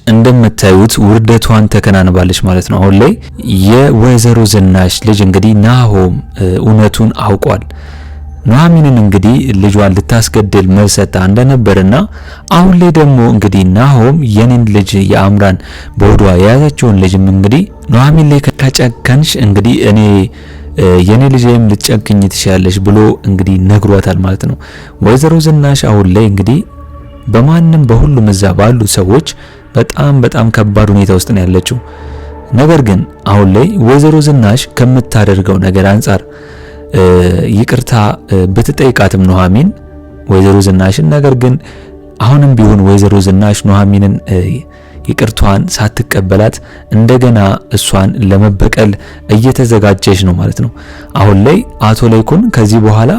እንደምታዩት ውርደቷን ተከናንባለች ማለት ነው። አሁን ላይ የወይዘሮ ዝናሽ ልጅ እንግዲህ ናሆም እውነቱን አውቋል። ኑሐሚንን እንግዲህ ልጇን ልታስገድል መልሰታ እንደነበርና አሁን ላይ ደግሞ እንግዲህ ናሆም የኔን ልጅ የአምራን በሆዷ የያዘችውን ልጅም እንግዲህ ኑሐሚን ላይ ከጨከንሽ እንግዲህ እኔ የኔ ልጅም ልትጨክኝ ትችያለሽ ብሎ እንግዲህ ነግሯታል ማለት ነው። ወይዘሮ ዝናሽ አሁን ላይ እንግዲህ በማንም በሁሉም እዛ ባሉ ሰዎች በጣም ከባድ ሁኔታ ውስጥ ነው ያለችው። ነገር ግን አሁን ላይ ወይዘሮ ዝናሽ ከምታደርገው ነገር አንጻር ይቅርታ ብትጠይቃትም ኑሐሚን ወይዘሮ ዝናሽን፣ ነገር ግን አሁንም ቢሆን ወይዘሮ ዝናሽ ኑሐሚንን ይቅርቷን ሳትቀበላት እንደገና እሷን ለመበቀል እየተዘጋጀች ነው ማለት ነው። አሁን ላይ አቶ ለይኩን ከዚህ በኋላ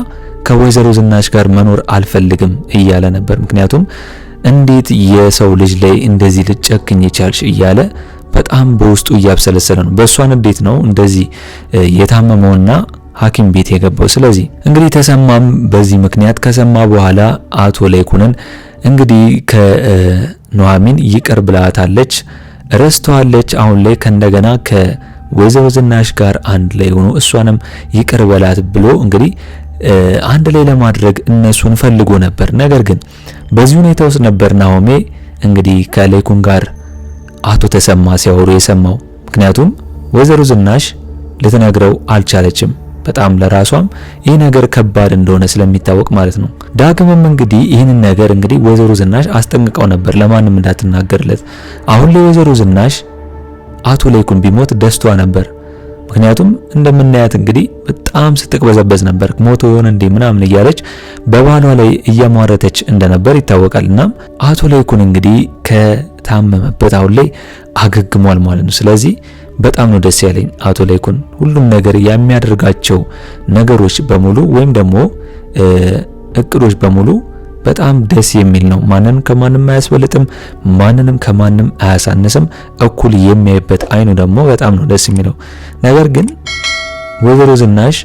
ከወይዘሮ ዝናሽ ጋር መኖር አልፈልግም እያለ ነበር። ምክንያቱም እንዴት የሰው ልጅ ላይ እንደዚህ ልጨክኝ ይቻልሽ እያለ በጣም በውስጡ እያብሰለሰለ ነው። በእሷ ንዴት ነው እንደዚህ የታመመውና ሐኪም ቤት የገባው። ስለዚህ እንግዲህ ተሰማም በዚህ ምክንያት ከሰማ በኋላ አቶ ለይኩንን እንግዲህ ከኑሐሚን ይቅር ብላታለች፣ ረስተዋለች። አሁን ላይ ከእንደገና ከወይዘሮ ዝናሽ ጋር አንድ ላይ ሆኖ እሷንም ይቅር በላት ብሎ እንግዲህ አንድ ላይ ለማድረግ እነሱን ፈልጎ ነበር። ነገር ግን በዚህ ሁኔታ ውስጥ ነበር ናሆሜ እንግዲህ ከለይኩን ጋር አቶ ተሰማ ሲያወሩ የሰማው። ምክንያቱም ወይዘሮ ዝናሽ ልትነግረው አልቻለችም። በጣም ለራሷም ይህ ነገር ከባድ እንደሆነ ስለሚታወቅ ማለት ነው። ዳግምም እንግዲህ ይህንን ነገር እንግዲህ ወይዘሮ ዝናሽ አስጠንቅቀው ነበር ለማንም እንዳትናገርለት። አሁን ላይ ወይዘሮ ዝናሽ አቶ ለይኩን ቢሞት ደስቷ ነበር። ምክንያቱም እንደምናያት እንግዲህ በጣም ስትቅበዘበዝ ነበር። ሞቶ የሆነ እንዴ ምናምን እያለች በባሏ ላይ እያሟረተች እንደነበር ይታወቃልና አቶ ለይኩን እንግዲህ ከታመመበት አሁን ላይ አገግሟል ማለት ነው። ስለዚህ በጣም ነው ደስ ያለኝ አቶ ለይኩን ሁሉም ነገር የሚያደርጋቸው ነገሮች በሙሉ ወይም ደግሞ እቅዶች በሙሉ በጣም ደስ የሚል ነው። ማንንም ከማንም አያስበልጥም፣ ማንንም ከማንም አያሳንስም። እኩል የሚያይበት አይኑ ደግሞ በጣም ነው ደስ የሚለው። ነገር ግን ወይዘሮ ዝናሽ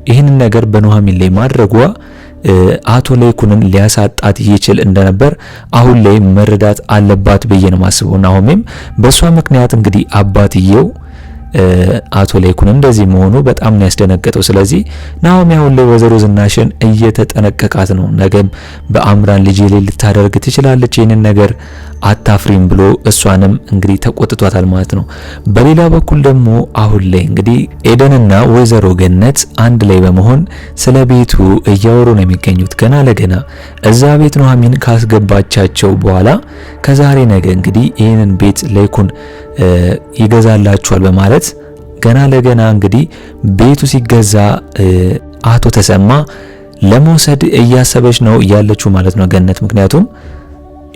ይህንን ነገር በኑሐሚን ላይ ማድረጓ አቶ ለይኩንን ሊያሳጣት ይችል እንደነበር አሁን ላይ መረዳት አለባት ብዬ ነው ማስበው። ናሆሜም በሷ ምክንያት እንግዲህ አባትየው አቶ ለይኩን እንደዚህ መሆኑ በጣም ነው ያስደነገጠው። ስለዚህ ናሆሜ አሁን ላይ ወይዘሮ ዝናሽን እየተጠነቀቃት ነው። ነገም በአምራን ልጅ ላይ ልታደርግ ትችላለች፣ ይህንን ነገር አታፍሪም ብሎ እሷንም እንግዲህ ተቆጥቷታል ማለት ነው። በሌላ በኩል ደግሞ አሁን ላይ እንግዲህ ኤደንና ወይዘሮ ገነት አንድ ላይ በመሆን ስለ ቤቱ እያወሩ ነው የሚገኙት። ገና ለገና እዛ ቤት ኑሐሚን ካስገባቻቸው በኋላ ከዛሬ ነገ እንግዲህ ይህንን ቤት ለይኩን ይገዛላችኋል በማለት ገና ለገና እንግዲህ ቤቱ ሲገዛ አቶ ተሰማ ለመውሰድ እያሰበች ነው ያለችው ማለት ነው ገነት። ምክንያቱም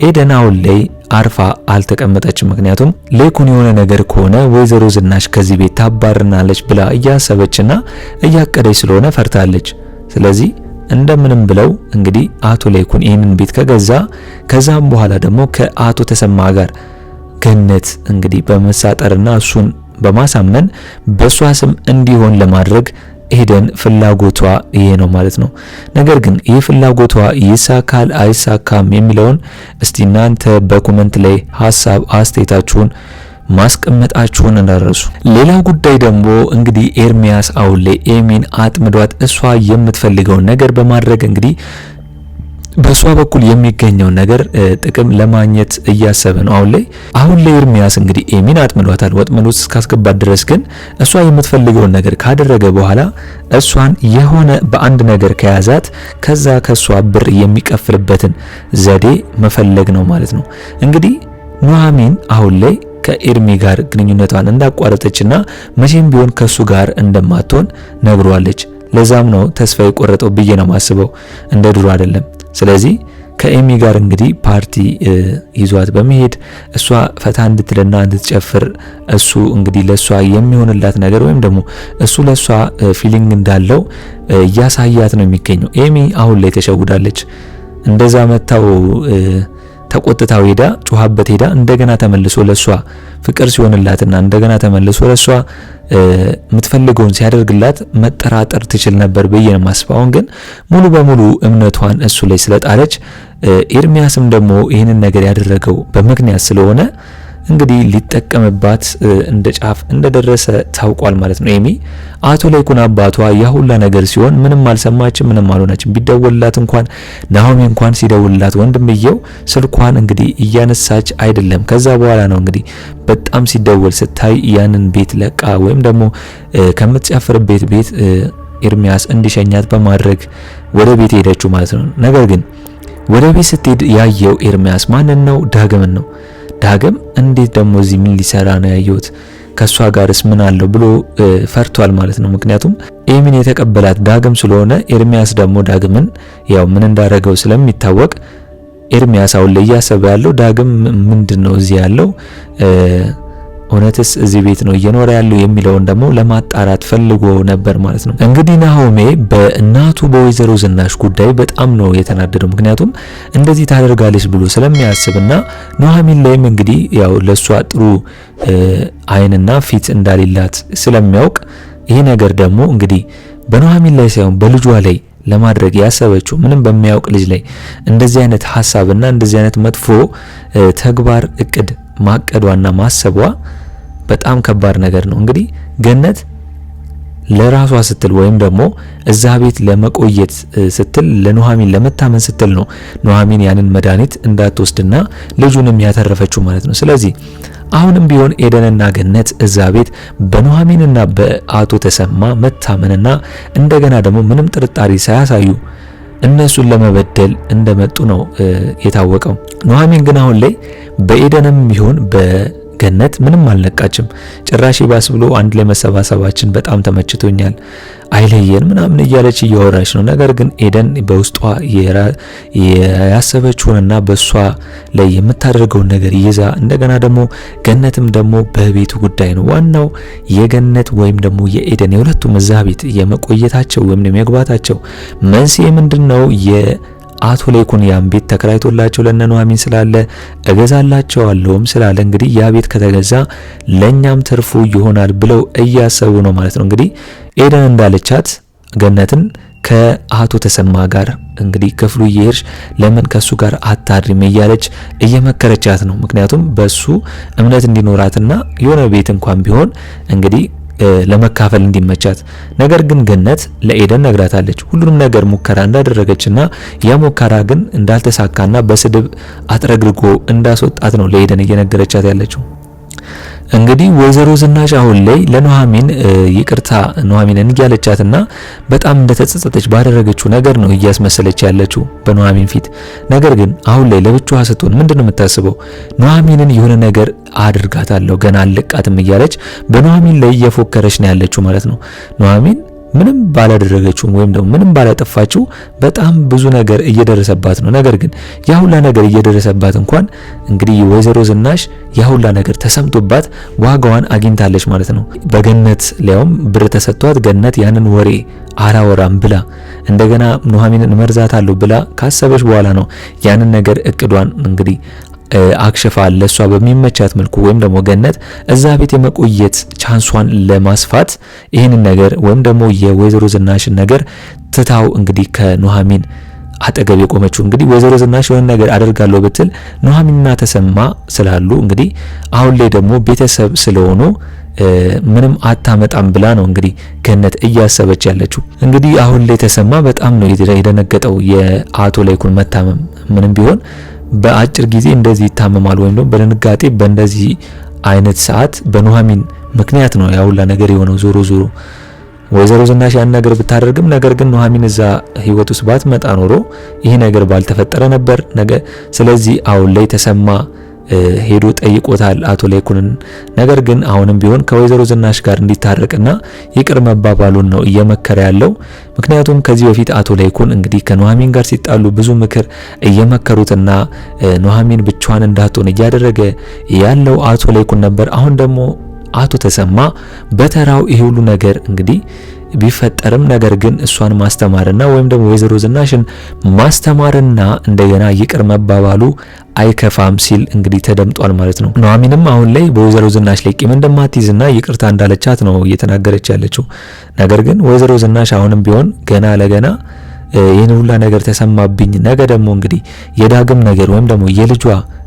ኤደን አሁን ላይ አርፋ አልተቀመጠችም። ምክንያቱም ለይኩን የሆነ ነገር ከሆነ ወይዘሮ ዝናሽ ከዚህ ቤት ታባርናለች ብላ እያሰበችና እያቀደች ስለሆነ ፈርታለች። ስለዚህ እንደምንም ብለው እንግዲህ አቶ ለይኩን ይህንን ቤት ከገዛ ከዛም በኋላ ደግሞ ከአቶ ተሰማ ጋር ገነት እንግዲህ በመሳጠርና እሱን በማሳመን በሷ ስም እንዲሆን ለማድረግ ኤደን ፍላጎቷ ይሄ ነው ማለት ነው። ነገር ግን ይህ ፍላጎቷ ይሳካል አይሳካም የሚለውን እስቲ እናንተ በኮሜንት ላይ ሐሳብ አስተያየታችሁን ማስቀመጣችሁን እንዳትረሱ። ሌላው ጉዳይ ደግሞ እንግዲህ ኤርሚያስ አሁን ላይ ኤሚን አጥምዷት እሷ የምትፈልገውን ነገር በማድረግ እንግዲህ በሷ በኩል የሚገኘው ነገር ጥቅም ለማግኘት እያሰበ ነው አሁን ላይ ኤርሚያስ እንግዲህ ኤሚን አጥምዷታል። ወጥመድ ውስጥ እስካስገባት ድረስ ግን እሷ የምትፈልገውን ነገር ካደረገ በኋላ እሷን የሆነ በአንድ ነገር ከያዛት ከሷ ብር የሚቀፍልበትን ዘዴ መፈለግ ነው ማለት ነው። እንግዲህ ኑሐሚን አሁን ላይ ከኤርሚ ጋር ግንኙነቷን እንዳቋረጠችና መቼም ቢሆን ከሱ ጋር እንደማትሆን ነግሯለች። ለዛም ነው ተስፋ የቆረጠው ብዬ ነው ማስበው፣ እንደ ድሮ አይደለም። ስለዚህ ከኤሚ ጋር እንግዲህ ፓርቲ ይዟት በመሄድ እሷ ፈታ እንድትልና እንድትጨፍር እሱ እንግዲህ ለሷ የሚሆንላት ነገር ወይም ደግሞ እሱ ለሷ ፊሊንግ እንዳለው እያሳያት ነው የሚገኘው። ኤሚ አሁን ላይ ተሸውዳለች። እንደዛ መታው ተቆጥታው ሄዳ ጮሃበት ሄዳ እንደገና ተመልሶ ለሷ ፍቅር ሲሆንላትና እንደገና ተመልሶ ለሷ የምትፈልገውን ሲያደርግላት መጠራጠር ትችል ነበር ብዬ ነው የማስበው። አሁን ግን ሙሉ በሙሉ እምነቷን እሱ ላይ ስለጣለች ኤርሚያስም ደግሞ ይህንን ነገር ያደረገው በምክንያት ስለሆነ እንግዲህ ሊጠቀምባት እንደ ጫፍ እንደደረሰ ታውቋል ማለት ነው። ኤሚ አቶ ላይኩን አባቷ ያ ሁላ ነገር ሲሆን ምንም አልሰማችም፣ ምንም አልሆነችም። ቢደወልላት እንኳን ናሆሚ እንኳን ሲደውልላት ወንድምየው ስልኳን እንግዲህ እያነሳች አይደለም። ከዛ በኋላ ነው እንግዲህ በጣም ሲደወል ስታይ ያንን ቤት ለቃ ወይም ደግሞ ከምትጨፍርበት ቤት ኤርሚያስ እንዲሸኛት በማድረግ ወደ ቤት ሄደችው ማለት ነው። ነገር ግን ወደ ቤት ስትሄድ ያየው ኤርሚያስ ማንን ነው? ዳግምን ነው። ዳግም እንዴት ደግሞ እዚህ ምን ሊሰራ ነው ያየሁት? ከሷ ጋርስ ምን አለው ብሎ ፈርቷል ማለት ነው። ምክንያቱም ኤሚን የተቀበላት ዳግም ስለሆነ ኤርሚያስ ደግሞ ዳግምን ያው ምን እንዳረገው ስለሚታወቅ ኤርሚያስ አሁን ላይ እያሰበ ያለው ዳግም ምንድነው እዚህ ያለው እውነትስ እዚህ ቤት ነው እየኖረ ያለው የሚለውን ደግሞ ለማጣራት ፈልጎ ነበር ማለት ነው። እንግዲህ ናሆሜ በእናቱ በወይዘሮ ዝናሽ ጉዳይ በጣም ነው የተናደደው። ምክንያቱም እንደዚህ ታደርጋለች ብሎ ስለሚያስብና ኑሐሚን ላይም እንግዲህ ያው ለሷ ጥሩ አይንና ፊት እንዳሌላት ስለሚያውቅ ይሄ ነገር ደግሞ እንግዲህ በኑሐሚን ላይ ሳይሆን በልጇ ላይ ለማድረግ ያሰበችው ምንም በሚያውቅ ልጅ ላይ እንደዚህ አይነት ሐሳብና እንደዚህ አይነት መጥፎ ተግባር እቅድ ማቀዷና ማሰቧ በጣም ከባድ ነገር ነው። እንግዲህ ገነት ለራሷ ስትል ወይም ደግሞ እዛ ቤት ለመቆየት ስትል ለኑሐሚን ለመታመን ስትል ነው ኑሐሚን ያንን መድኃኒት እንዳትወስድና ልጁንም ያተረፈችው ማለት ነው። ስለዚህ አሁንም ቢሆን ኤደንና ገነት እዛ ቤት በኑሐሚንና በአቶ ተሰማ መታመንና እንደገና ደግሞ ምንም ጥርጣሬ ሳያሳዩ እነሱን ለመበደል እንደመጡ ነው የታወቀው። ኑሐሚን ግን አሁን ላይ በኤደንም ቢሆን በገነት ምንም አልነቃችም። ጭራሽ ባስ ብሎ አንድ ላይ መሰባሰባችን በጣም ተመችቶኛል፣ አይለየን ምናምን እያለች እያወራች ነው። ነገር ግን ኤደን በውስጧ ያሰበችውንና በሷ ላይ የምታደርገውን ነገር ይዛ እንደገና ደግሞ ገነትም ደግሞ በቤቱ ጉዳይ ነው ዋናው የገነት ወይም ደግሞ የኤደን የሁለቱም እዛ ቤት የመቆየታቸው ወይም የመግባታቸው መንስኤ ምንድነው? አቶ ላይኩን ያን ቤት ተከራይቶላቸው ለነ ኑሐሚን ስላለ እገዛላቸዋለሁም ስላለ እንግዲህ ያ ቤት ከተገዛ ለኛም ትርፉ ይሆናል ብለው እያሰቡ ነው ማለት ነው። እንግዲህ ኤደን እንዳለቻት ገነትን ከአቶ ተሰማ ጋር እንግዲህ ክፍሉ እየሄድሽ ለምን ከሱ ጋር አታድሪም እያለች እየመከረቻት ነው። ምክንያቱም በሱ እምነት እንዲኖራትና የሆነ ቤት እንኳን ቢሆን እንግዲህ ለመካፈል እንዲመቻት። ነገር ግን ገነት ለኤደን ነግራታለች ሁሉንም ነገር ሙከራ እንዳደረገችና ያ ሙከራ ግን እንዳልተሳካና በስድብ አጥረግርጎ እንዳስወጣት ነው ለኤደን እየነገረቻት ያለችው። እንግዲህ ወይዘሮ ዝናሽ አሁን ላይ ለኑሐሚን ይቅርታ ኑሐሚንን እያለቻትና በጣም እንደተጸጸተች ባደረገችው ነገር ነው እያስመሰለች ያለችው በኑሐሚን ፊት። ነገር ግን አሁን ላይ ለብቻዋ ስትሆን ምንድነው የምታስበው? ኑሐሚንን የሆነ ነገር አድርጋታለሁ ገና አልለቃትም እያለች በኑሐሚን ላይ እየፎከረች ነው ያለችው ማለት ነው። ኑሐሚን ምንም ባላደረገችው ወይም ደግሞ ምንም ባላጠፋችው በጣም ብዙ ነገር እየደረሰባት ነው። ነገር ግን ያ ሁላ ነገር እየደረሰባት እንኳን እንግዲህ ወይዘሮ ዝናሽ ያ ሁላ ነገር ተሰምቶባት ዋጋዋን አግኝታለች ማለት ነው። በገነት ሊያውም ብር ተሰጥቷት ገነት ያንን ወሬ አላወራም ብላ እንደገና ኑሐሚንን መርዛታለሁ ብላ ካሰበች በኋላ ነው ያንን ነገር እቅዷን እንግዲህ አክሽፋ ለሷ በሚመቻት መልኩ ወይም ደግሞ ገነት እዛ ቤት የመቆየት ቻንሷን ለማስፋት ይህንን ነገር ወይም ደግሞ የወይዘሮ ዝናሽን ነገር ትታው እንግዲህ ከኑሐሚን አጠገብ የቆመችው። እንግዲህ ወይዘሮ ዝናሽ የሆነ ነገር አደርጋለሁ ብትል ኑሐሚንና ተሰማ ስላሉ እንግዲህ አሁን ላይ ደግሞ ቤተሰብ ስለሆኑ ምንም አታመጣም ብላ ነው እንግዲህ ገነት እያሰበች ያለችው። እንግዲህ አሁን ላይ ተሰማ በጣም ነው የደነገጠው የአቶ ላይኩን መታመም ምንም ቢሆን በአጭር ጊዜ እንደዚህ ይታመማል ወይም ደግሞ በድንጋጤ በእንደዚህ አይነት ሰዓት በኑሐሚን ምክንያት ነው ያውላ ነገር የሆነው። ዞሮ ዞሮ ወይዘሮ ዝናሽ ያን ነገር ብታደርግም ነገር ግን ኑሐሚን እዛ ህይወት ውስጥ ባትመጣ ኖሮ ይሄ ነገር ባልተፈጠረ ነበር ነገር። ስለዚህ አሁን ላይ ተሰማ ሄዶ ጠይቆታል አቶ ላይኩንን። ነገር ግን አሁንም ቢሆን ከወይዘሮ ዝናሽ ጋር እንዲታረቅና ይቅር መባባሉን ነው እየመከረ ያለው። ምክንያቱም ከዚህ በፊት አቶ ላይኩን እንግዲህ ከኑሐሚን ጋር ሲጣሉ ብዙ ምክር እየመከሩትና ኑሐሚን ብቻዋን እንዳትሆን እያደረገ ያለው አቶ ላይኩን ነበር። አሁን ደግሞ አቶ ተሰማ በተራው ይሄ ሁሉ ነገር እንግዲህ ቢፈጠርም ነገር ግን እሷን ማስተማርና ወይም ደግሞ ወይዘሮ ዝናሽን ማስተማርና እንደገና ይቅር መባባሉ አይከፋም ሲል እንግዲህ ተደምጧል ማለት ነው። ኑሐሚንም አሁን ላይ በወይዘሮ ዝናሽ ላይ ቂም እንደማትይዝና ይቅርታ እንዳለቻት ነው እየተናገረች ያለችው። ነገር ግን ወይዘሮ ዝናሽ አሁንም ቢሆን ገና ለገና ይህን ሁላ ነገር ተሰማብኝ፣ ነገ ደግሞ እንግዲህ የዳግም ነገር ወይም ደግሞ የልጇ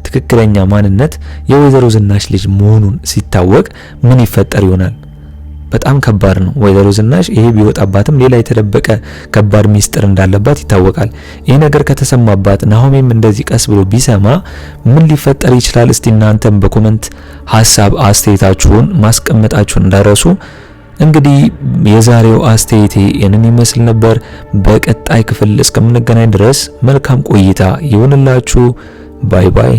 ትክክለኛ ማንነት የወይዘሮ ዝናሽ ልጅ መሆኑን ሲታወቅ ምን ይፈጠር ይሆናል? በጣም ከባድ ነው። ወይዘሮ ዝናሽ ይሄ ቢወጣባትም ሌላ የተደበቀ ከባድ ሚስጥር እንዳለባት ይታወቃል። ይሄ ነገር ከተሰማባት ናሆሜም እንደዚህ ቀስ ብሎ ቢሰማ ምን ሊፈጠር ይችላል? እስቲ እናንተም በኮመንት ሀሳብ አስተያየታችሁን ማስቀመጣችሁን እንዳረሱ። እንግዲህ የዛሬው አስተያየቴ ይህንን ይመስል ነበር። በቀጣይ ክፍል እስከምንገናኝ ድረስ መልካም ቆይታ ይሁንላችሁ። ባይ ባይ።